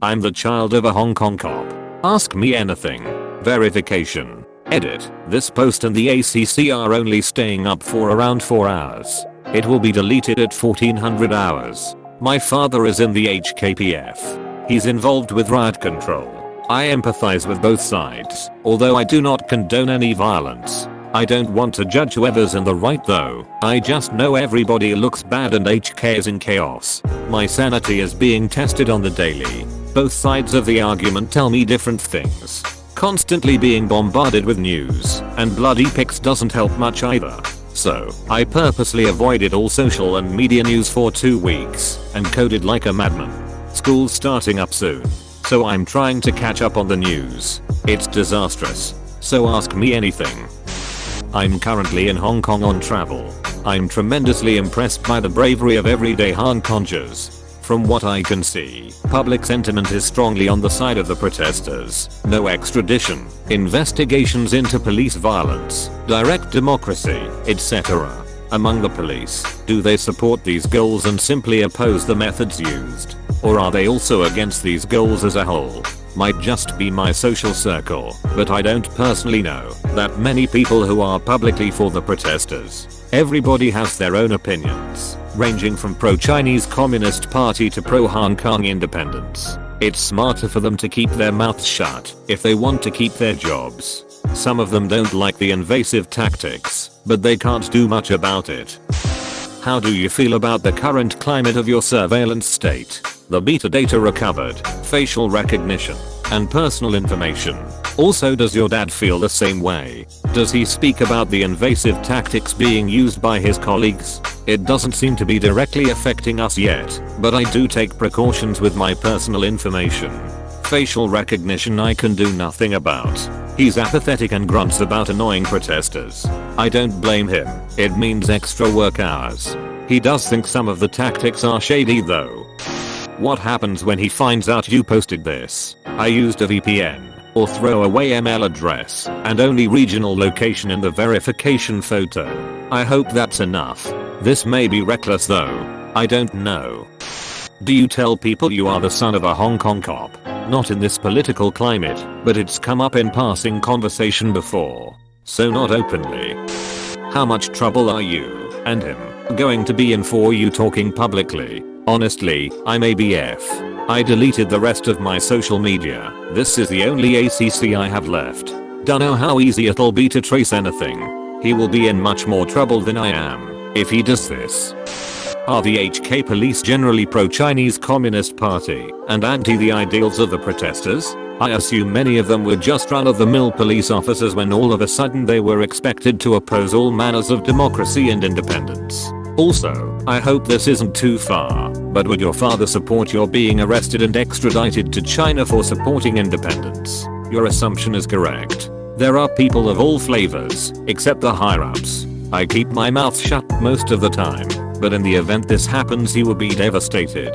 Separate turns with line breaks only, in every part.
I'm the child of a Hong Kong cop. Ask me anything. Verification. Edit. This post and the ACC are only staying up for around 4 hours. It will be deleted at 1400 hours. My father is in the HKPF. He's involved with riot control. I empathize with both sides, although I do not condone any violence. I don't want to judge whoever's in the right though. I just know everybody looks bad and HK is in chaos. My sanity is being tested on the daily. Both sides of the argument tell me different things. Constantly being bombarded with news and bloody pics doesn't help much either. So, I purposely avoided all social and media news for 2 weeks and coded like a madman. School's starting up soon, so I'm trying to catch up on the news. It's disastrous. So ask me anything. I'm currently in Hong Kong on travel. I'm tremendously impressed by the bravery of everyday HongKongers. From what I can see, public sentiment is strongly on the side of the protesters. No extradition, investigations into police violence, direct democracy, etc. Among the police, do they support these goals and simply oppose the methods used? Or are they also against these goals as a whole? Might just be my social circle, but I don't personally know that many people who are publicly for the protesters. Everybody has their own opinions, ranging from pro-Chinese Communist Party to pro-Hong Kong independence. It's smarter for them to keep their mouths shut if they want to keep their jobs. Some of them don't like the invasive tactics, but they can't do much about it. How do you feel about the current climate of your surveillance state? The metadata recovered, facial recognition, and personal information. Also, does your dad feel the same way? Does he speak about the invasive tactics being used by his colleagues? It doesn't seem to be directly affecting us yet, but I do take precautions with my personal information. Facial recognition I can do nothing about. He's apathetic and grunts about annoying protesters. I don't blame him, it means extra work hours. He does think some of the tactics are shady though. What happens when he finds out you posted this? I used a VPN, or throw away email address, and only regional location in the verification photo. I hope that's enough. This may be reckless though. I don't know. Do you tell people you are the son of a Hong Kong cop? Not in this political climate, but it's come up in passing conversation before. So not openly. How much trouble are you and him going to be in for you talking publicly? Honestly, I'm ABF. I deleted the rest of my social media. This is the only ACC I have left. Dunno how easy it'll be to trace anything. He will be in much more trouble than I am if he does this. Are the HK police generally pro-Chinese Communist Party and anti the ideals of the protesters? I assume many of them were just run-of-the-mill police officers when all of a sudden they were expected to oppose all manners of democracy and independence. Also, I hope this isn't too far, but would your father support your being arrested and extradited to China for supporting independence? Your assumption is correct. There are people of all flavors, except the higher-ups. I keep my mouth shut most of the time, but in the event this happens he will be devastated.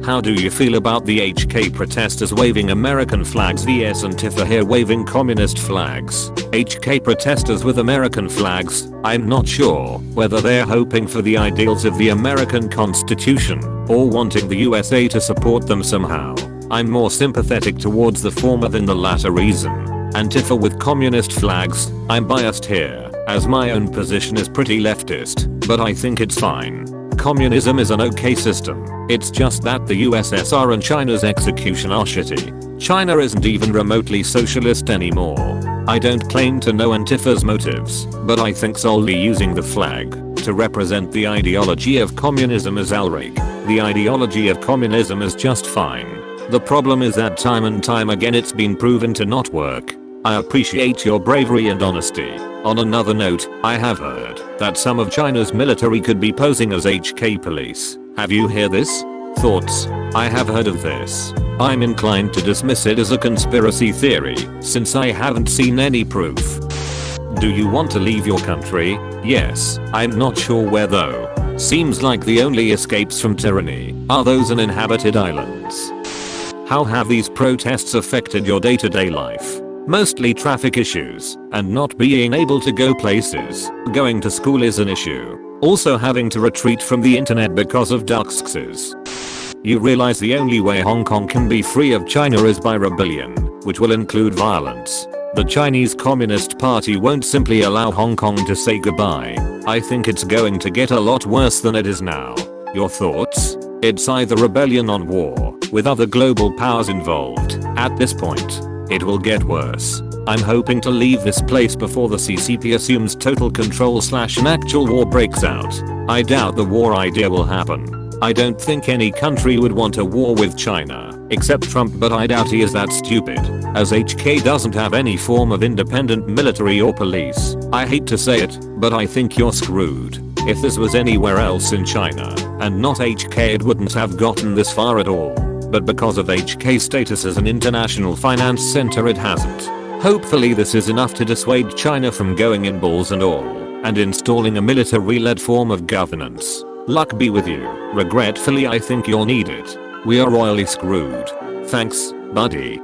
How do you feel about the HK protesters waving American flags vs Antifa here waving communist flags? HK protesters with American flags, I'm not sure whether they're hoping for the ideals of the American Constitution or wanting the USA to support them somehow. I'm more sympathetic towards the former than the latter reason. Antifa with communist flags, I'm biased here, as my own position is pretty leftist, but I think it's fine. Communism is an okay system, it's just that the USSR and China's execution are shitty. China isn't even remotely socialist anymore. I don't claim to know Antifa's motives, but I think solely using the flag to represent the ideology of communism is alright. The ideology of communism is just fine. The problem is that time and time again it's been proven to not work. I appreciate your bravery and honesty. On another note, I have heard that some of China's military could be posing as HK police. Have you heard this? Thoughts? I have heard of this. I'm inclined to dismiss it as a conspiracy theory, since I haven't seen any proof. Do you want to leave your country? Yes, I'm not sure where though. Seems like the only escapes from tyranny are those uninhabited islands. How have these protests affected your day-to-day life? Mostly traffic issues, and not being able to go places. Going to school is an issue. Also having to retreat from the internet because of doxes. You realize the only way Hong Kong can be free of China is by rebellion, which will include violence. The Chinese Communist Party won't simply allow Hong Kong to say goodbye. I think it's going to get a lot worse than it is now. Your thoughts? It's either rebellion or war, with other global powers involved. At this point, it will get worse. I'm hoping to leave this place before the CCP assumes total control / an actual war breaks out. I doubt the war idea will happen. I don't think any country would want a war with China, except Trump, but I doubt he is that stupid, as HK doesn't have any form of independent military or police. I hate to say it, but I think you're screwed. If this was anywhere else in China, and not HK, it wouldn't have gotten this far at all. But because of HK's status as an international finance center, it hasn't. Hopefully this is enough to dissuade China from going in balls and all, and installing a military-led form of governance. Luck be with you. Regretfully, I think you'll need it. We are royally screwed. Thanks, buddy.